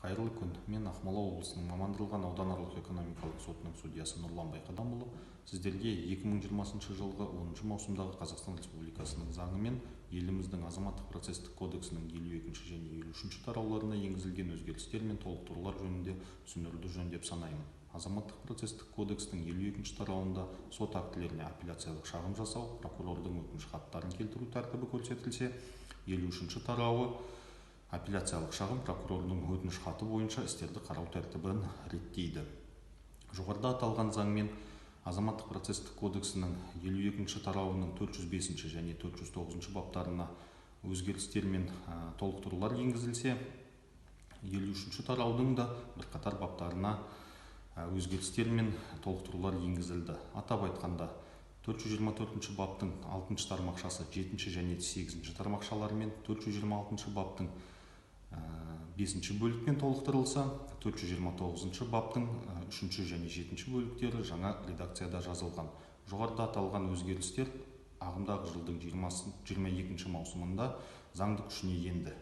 Қайырлы күн. Мен Ақмола облысының мамандырылған ауданаралық экономикалық сотының судьясы Нұрлан Байқадамұлы сіздерге 2020 жылғы 10 маусымдағы Қазақстан Республикасының заңы мен еліміздің азаматтық процестік кодексінің 52 және 53 тарауларына енгізілген өзгерістер мен толықтырулар жөнінде түсіндіруді жөн деп санаймын. Азаматтық процестік кодекстің 52 тарауында сот актілеріне апелляциялық шағым жасау, прокурордың өтініш хаттарын келтіру тәртібі көрсетілсе, 53 тарауы апелляциялық шағым прокурордың өтініш хаты бойынша істерді қарау тәртібін реттейді. Жоғарыда аталған заңмен азаматтық процестік кодексінің 52 тарауының 405 және 409 баптарына өзгерістер мен толықтырулар енгізілсе, 53 тараудың да бірқатар баптарына өзгерістер мен толықтырулар енгізілді. Атап айтқанда, 424 баптың 6 тармақшасы 7 және 8 тармақшаларымен, 426 баптың 5 бөлікпен толықтырылса, 429 баптың 3 және 7 бөліктері жаңа редакцияда жазылған. Жоғарыда аталған өзгерістер ағымдағы жылдың 22 маусымында заңды күшіне енді.